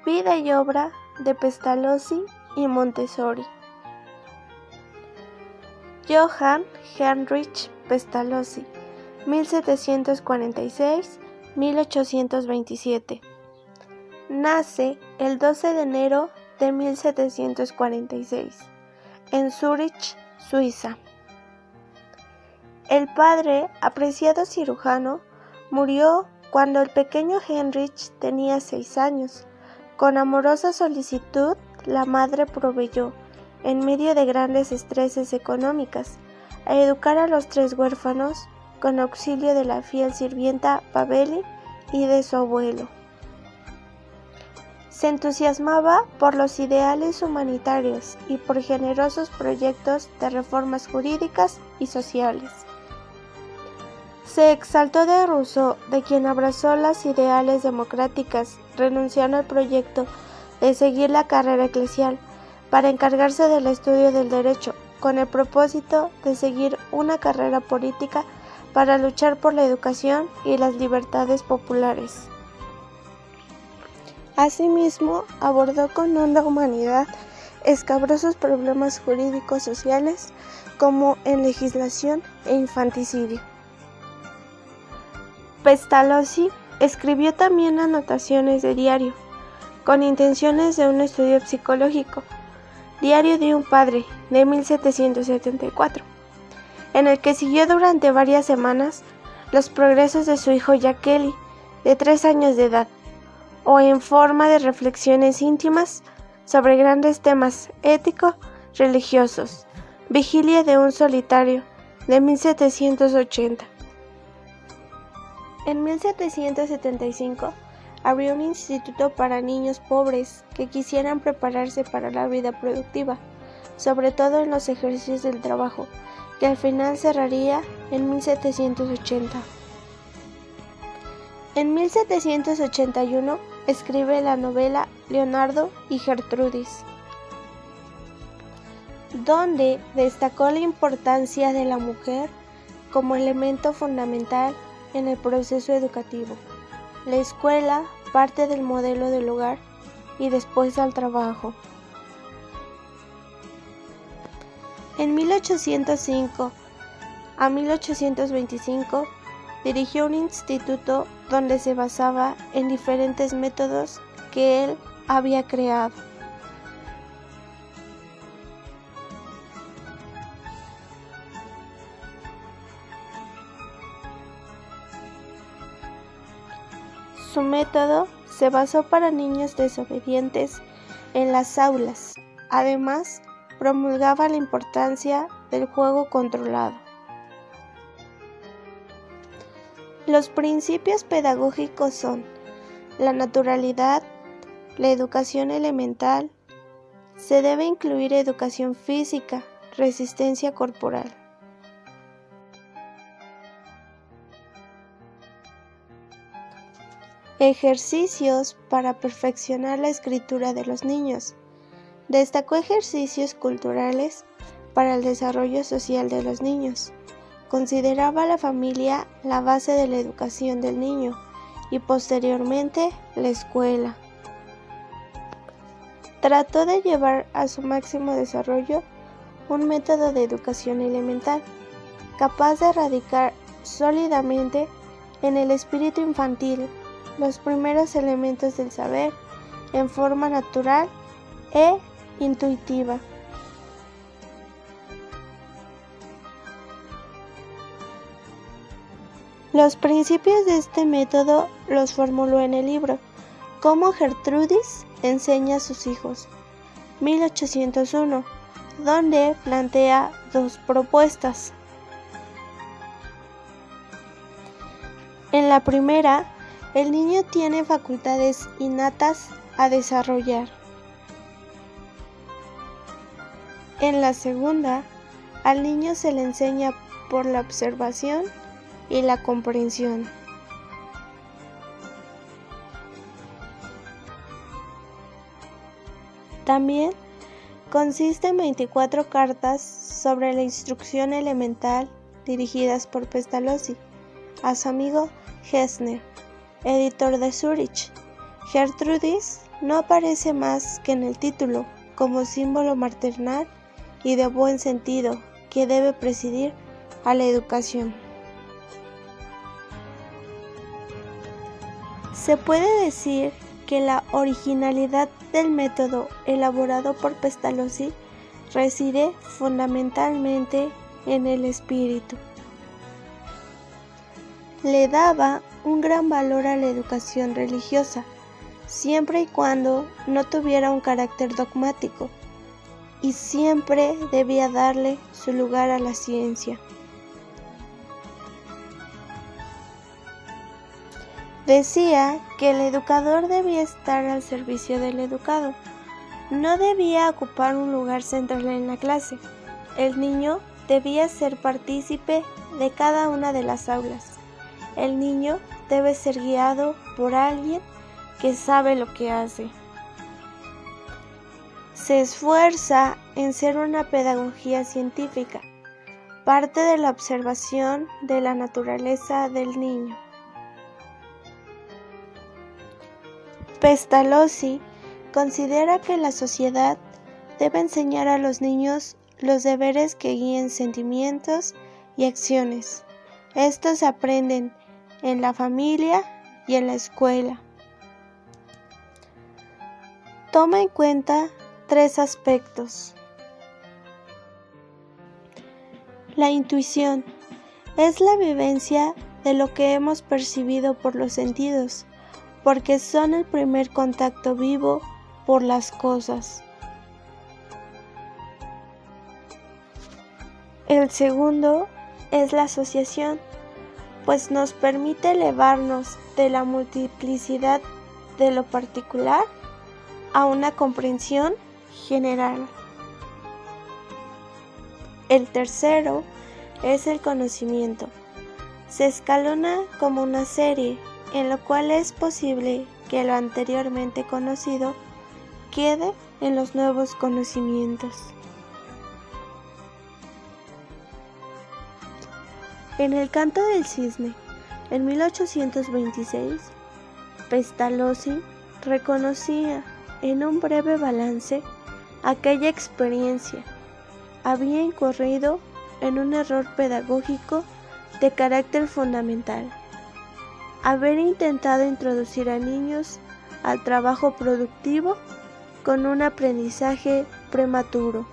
Vida y obra de Pestalozzi y Montessori. Johann Heinrich Pestalozzi, 1746-1827. Nace el 12 de enero de 1746 en Zúrich, Suiza. El padre, apreciado cirujano, murió cuando el pequeño Heinrich tenía 6 años. Con amorosa solicitud, la madre proveyó, en medio de grandes estreses económicas, a educar a los 3 huérfanos con auxilio de la fiel sirvienta Pavelli y de su abuelo. Se entusiasmaba por los ideales humanitarios y por generosos proyectos de reformas jurídicas y sociales. Se exaltó de Rousseau, de quien abrazó las ideales democráticas, renunciando al proyecto de seguir la carrera eclesial para encargarse del estudio del derecho, con el propósito de seguir una carrera política para luchar por la educación y las libertades populares. Asimismo, abordó con honda humanidad escabrosos problemas jurídicos sociales como en legislación e infanticidio. Pestalozzi escribió también anotaciones de diario, con intenciones de un estudio psicológico, Diario de un padre, de 1774, en el que siguió durante varias semanas los progresos de su hijo Jacques, de 3 años de edad, o en forma de reflexiones íntimas sobre grandes temas ético-religiosos, Vigilia de un solitario, de 1780. En 1775 abrió un instituto para niños pobres que quisieran prepararse para la vida productiva, sobre todo en los ejercicios del trabajo, que al final cerraría en 1780. En 1781 escribe la novela Leonardo y Gertrudis, donde destacó la importancia de la mujer como elemento fundamental en el proceso educativo. La escuela parte del modelo del hogar y después al trabajo. En 1805 a 1825 dirigió un instituto donde se basaba en diferentes métodos que él había creado. Su método se basó para niños desobedientes en las aulas. Además, promulgaba la importancia del juego controlado. Los principios pedagógicos son la naturalidad, la educación elemental, se debe incluir educación física, resistencia corporal. Ejercicios para perfeccionar la escritura de los niños. Destacó ejercicios culturales para el desarrollo social de los niños. Consideraba la familia la base de la educación del niño y posteriormente la escuela. Trató de llevar a su máximo desarrollo un método de educación elemental, capaz de erradicar sólidamente en el espíritu infantil los primeros elementos del saber en forma natural e intuitiva. Los principios de este método los formuló en el libro Cómo Gertrudis enseña a sus hijos, 1801, donde plantea 2 propuestas. En la primera, el niño tiene facultades innatas a desarrollar. En la segunda, al niño se le enseña por la observación y la comprensión. También consiste en 24 cartas sobre la instrucción elemental dirigidas por Pestalozzi a su amigo Gessner, editor de Zúrich. Gertrudis no aparece más que en el título, como símbolo maternal y de buen sentido que debe presidir a la educación. Se puede decir que la originalidad del método elaborado por Pestalozzi reside fundamentalmente en el espíritu. Le daba un gran valor a la educación religiosa, siempre y cuando no tuviera un carácter dogmático, y siempre debía darle su lugar a la ciencia. Decía que el educador debía estar al servicio del educado, no debía ocupar un lugar central en la clase. El niño debía ser partícipe de cada una de las aulas. El niño debe ser guiado por alguien que sabe lo que hace. Se esfuerza en ser una pedagogía científica, parte de la observación de la naturaleza del niño. Pestalozzi considera que la sociedad debe enseñar a los niños los deberes que guíen sentimientos y acciones. Estos se aprenden en la familia y en la escuela. Toma en cuenta 3 aspectos. La intuición es la vivencia de lo que hemos percibido por los sentidos, porque son el primer contacto vivo por las cosas. El segundo es la asociación, pues nos permite elevarnos de la multiplicidad de lo particular a una comprensión general. El tercero es el conocimiento. Se escalona como una serie, en lo cual es posible que lo anteriormente conocido quede en los nuevos conocimientos. En el Canto del Cisne, en 1826, Pestalozzi reconocía en un breve balance aquella experiencia. Había incurrido en un error pedagógico de carácter fundamental: haber intentado introducir a niños al trabajo productivo con un aprendizaje prematuro.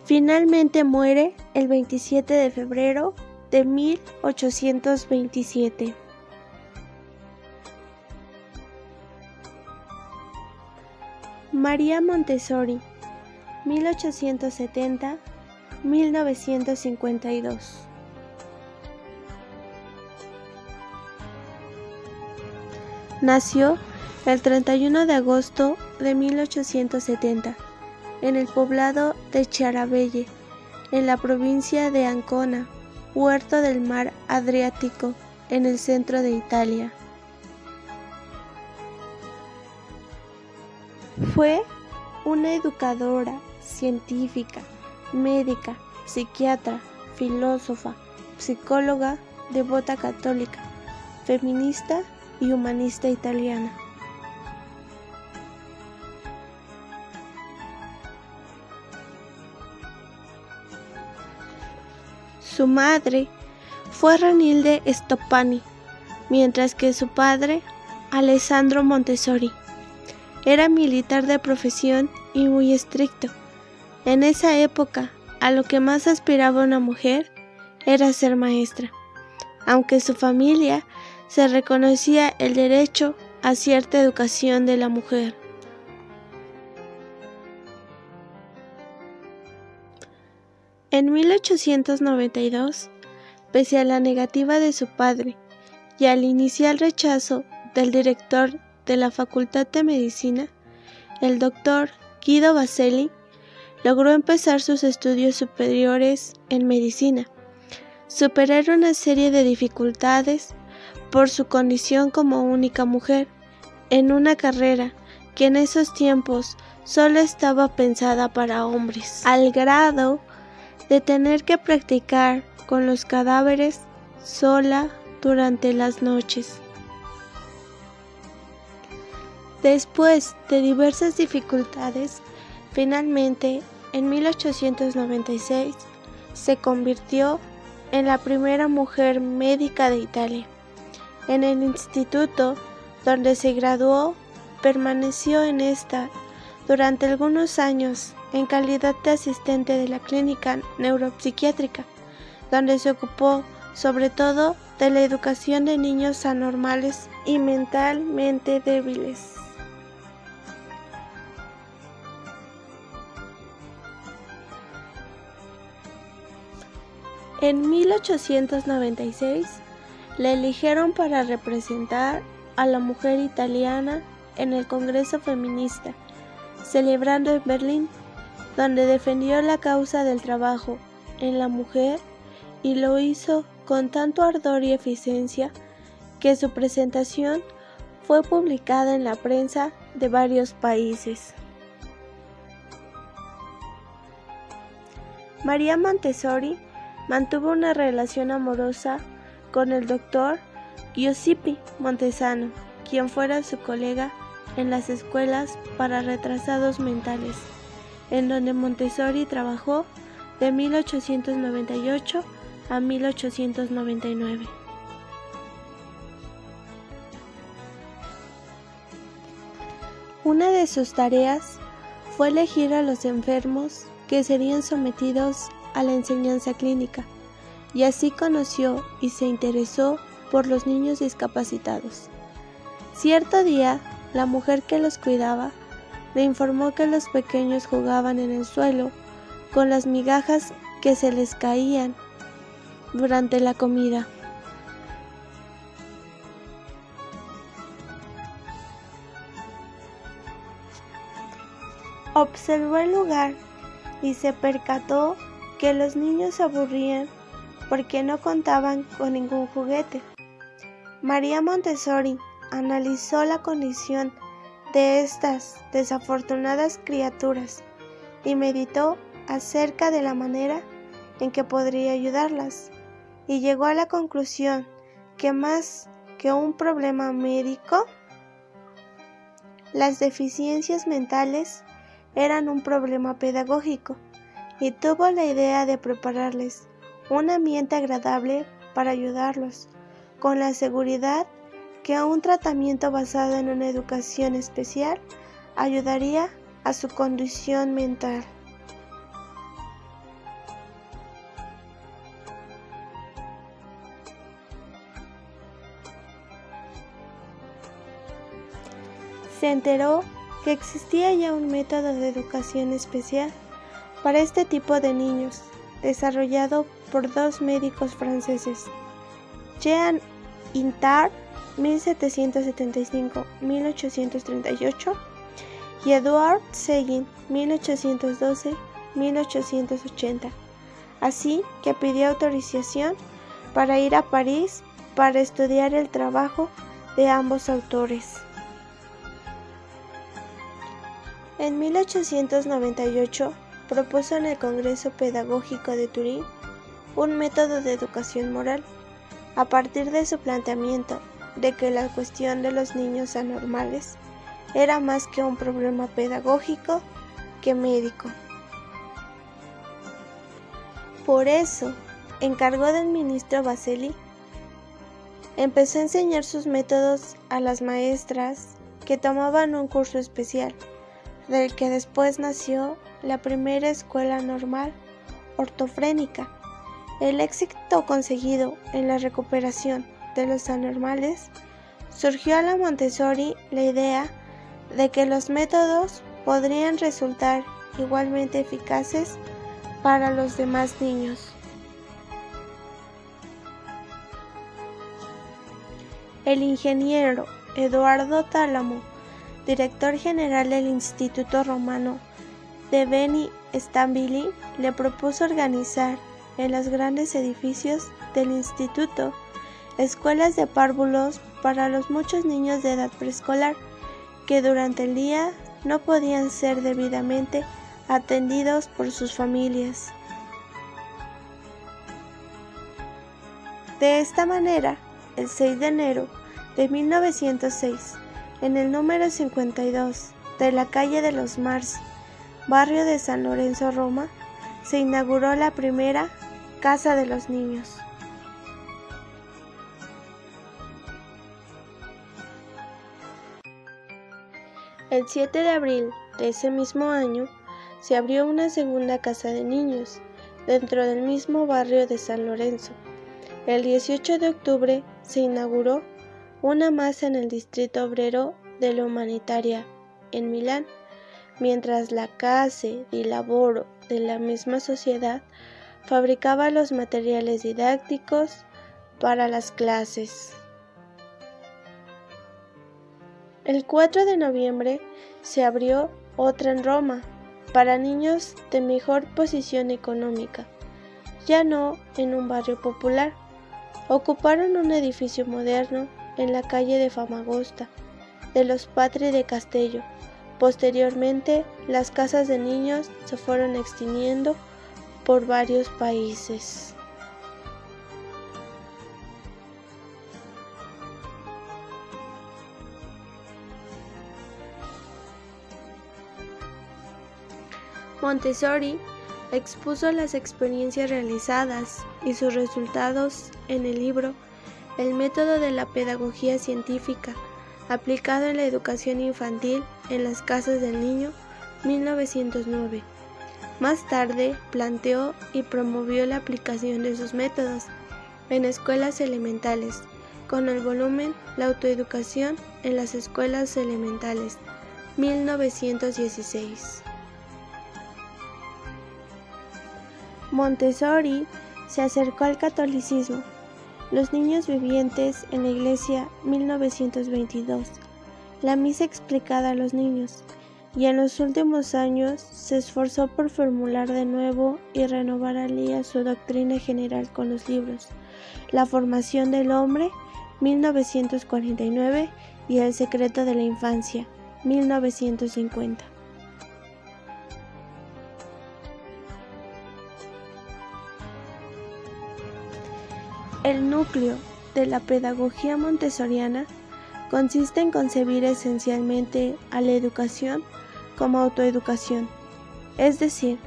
Finalmente muere el 27 de febrero de 1827. María Montessori, 1870-1952. Nació el 31 de agosto de 1870 en el poblado de Chiarabelle, en la provincia de Ancona, puerto del mar Adriático, en el centro de Italia. Fue una educadora, científica, médica, psiquiatra, filósofa, psicóloga, devota católica, feminista y humanista italiana. Su madre fue Ranilde Stoppani, mientras que su padre, Alessandro Montessori, era militar de profesión y muy estricto. En esa época, a lo que más aspiraba una mujer era ser maestra, aunque su familia se reconocía el derecho a cierta educación de la mujer. En 1892, pese a la negativa de su padre y al inicial rechazo del director de la Facultad de Medicina, el doctor Guido Baselli logró empezar sus estudios superiores en medicina. Superar una serie de dificultades por su condición como única mujer en una carrera que en esos tiempos solo estaba pensada para hombres, al grado de tener que practicar con los cadáveres sola durante las noches. Después de diversas dificultades, finalmente, en 1896, se convirtió en la primera mujer médica de Italia. En el instituto donde se graduó, permaneció en esta durante algunos años en calidad de asistente de la clínica neuropsiquiátrica, donde se ocupó sobre todo de la educación de niños anormales y mentalmente débiles. En 1896 la eligieron para representar a la mujer italiana en el Congreso Feminista, celebrando en Berlín, donde defendió la causa del trabajo en la mujer y lo hizo con tanto ardor y eficiencia que su presentación fue publicada en la prensa de varios países. María Montessori mantuvo una relación amorosa con el doctor Giuseppe Montesano, quien fuera su colega en las escuelas para retrasados mentales, en donde Montessori trabajó de 1898 a 1899. Una de sus tareas fue elegir a los enfermos que serían sometidos a la enseñanza clínica, y así conoció y se interesó por los niños discapacitados. Cierto día, la mujer que los cuidaba le informó que los pequeños jugaban en el suelo con las migajas que se les caían durante la comida. Observó el lugar y se percató que los niños se aburrían porque no contaban con ningún juguete. María Montessori analizó la condición de estas desafortunadas criaturas y meditó acerca de la manera en que podría ayudarlas, y llegó a la conclusión que más que un problema médico, las deficiencias mentales eran un problema pedagógico, y tuvo la idea de prepararles un ambiente agradable para ayudarlos, con la seguridad que un tratamiento basado en una educación especial ayudaría a su condición mental. Se enteró que existía ya un método de educación especial para este tipo de niños, desarrollado por dos médicos franceses, Jean Intard, 1775-1838, y Edouard Seguin, 1812-1880, así que pidió autorización para ir a París para estudiar el trabajo de ambos autores. En 1898 propuso en el Congreso Pedagógico de Turín un método de educación moral, a partir de su planteamiento de que la cuestión de los niños anormales era más que un problema pedagógico que médico. Por eso, encargó del ministro Baselli, empezó a enseñar sus métodos a las maestras que tomaban un curso especial, del que después nació la primera escuela normal ortofrénica. El éxito conseguido en la recuperación de los anormales surgió a la Montessori la idea de que los métodos podrían resultar igualmente eficaces para los demás niños. El ingeniero Eduardo Tálamo, director general del Instituto Romano de Beni Stambili, le propuso organizar en los grandes edificios del instituto escuelas de párvulos para los muchos niños de edad preescolar que durante el día no podían ser debidamente atendidos por sus familias. De esta manera, el 6 de enero de 1906, En el número 52 de la calle de los Marzi, barrio de San Lorenzo, Roma, se inauguró la primera Casa de los Niños. El 7 de abril de ese mismo año se abrió una segunda casa de niños dentro del mismo barrio de San Lorenzo. El 18 de octubre se inauguró una más en el Distrito Obrero de la Humanitaria, en Milán, mientras la Case di Lavoro de la misma sociedad fabricaba los materiales didácticos para las clases. El 4 de noviembre se abrió otra en Roma, para niños de mejor posición económica, ya no en un barrio popular. Ocuparon un edificio moderno en la calle de Famagosta, de los Patri de Castello. Posteriormente, las casas de niños se fueron extendiendo por varios países. Montessori expuso las experiencias realizadas y sus resultados en el libro El método de la pedagogía científica aplicado en la educación infantil en las casas del niño, 1909. Más tarde planteó y promovió la aplicación de sus métodos en escuelas elementales, con el volumen La autoeducación en las escuelas elementales, 1916. Montessori se acercó al catolicismo. Los niños vivientes en la iglesia, 1922. La misa explicada a los niños. Y en los últimos años se esforzó por formular de nuevo y renovar al día su doctrina general con los libros La formación del hombre, 1949, y El secreto de la infancia, 1950. El núcleo de la pedagogía montessoriana consiste en concebir esencialmente a la educación como autoeducación, es decir,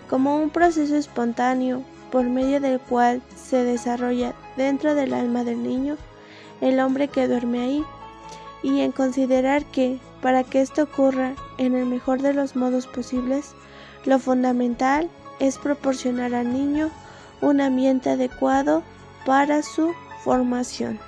como un proceso espontáneo por medio del cual se desarrolla dentro del alma del niño el hombre que duerme ahí, y en considerar que, para que esto ocurra en el mejor de los modos posibles, lo fundamental es proporcionar al niño un ambiente adecuado para su formación.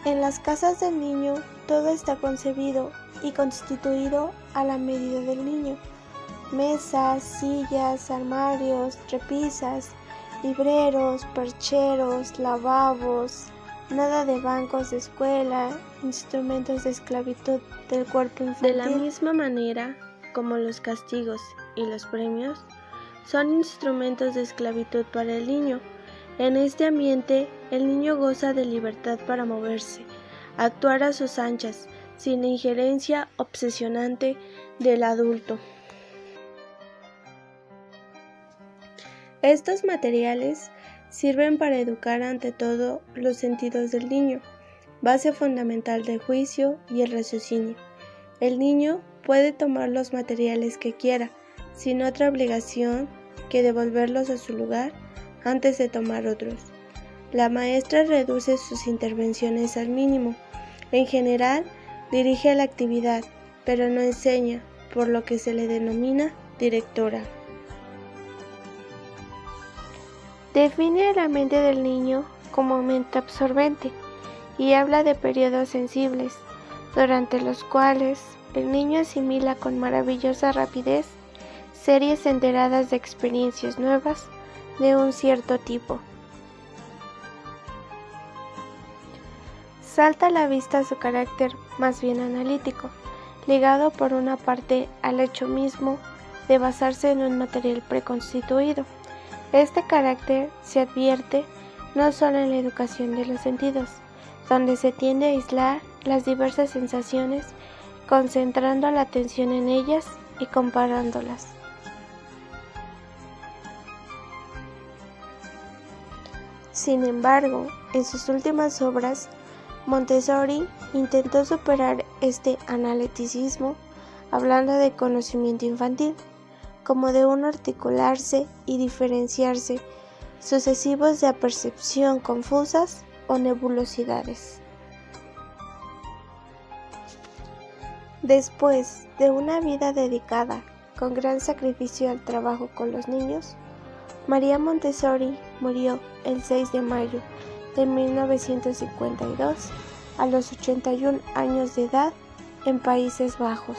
En las casas del niño todo está concebido y constituido a la medida del niño. Mesas, sillas, armarios, repisas, libreros, percheros, lavabos, nada de bancos de escuela, instrumentos de esclavitud del cuerpo infantil. De la misma manera como los castigos y los premios son instrumentos de esclavitud para el niño. En este ambiente, el niño goza de libertad para moverse, actuar a sus anchas, sin la injerencia obsesionante del adulto. Estos materiales sirven para educar ante todo los sentidos del niño, base fundamental del juicio y el raciocinio. El niño puede tomar los materiales que quiera, sin otra obligación que devolverlos a su lugar antes de tomar otros. La maestra reduce sus intervenciones al mínimo. En general, dirige la actividad, pero no enseña, por lo que se le denomina directora. Define la mente del niño como mente absorbente y habla de periodos sensibles, durante los cuales el niño asimila con maravillosa rapidez series enteradas de experiencias nuevas de un cierto tipo. Salta a la vista su carácter más bien analítico, ligado por una parte al hecho mismo de basarse en un material preconstituido. Este carácter se advierte no solo en la educación de los sentidos, donde se tiende a aislar las diversas sensaciones, concentrando la atención en ellas y comparándolas. Sin embargo, en sus últimas obras Montessori intentó superar este analeticismo hablando de conocimiento infantil, como de un articularse y diferenciarse sucesivos de apercepción confusas o nebulosidades. Después de una vida dedicada con gran sacrificio al trabajo con los niños, María Montessori murió el 6 de mayo de 1952 a los 81 años de edad en Países Bajos.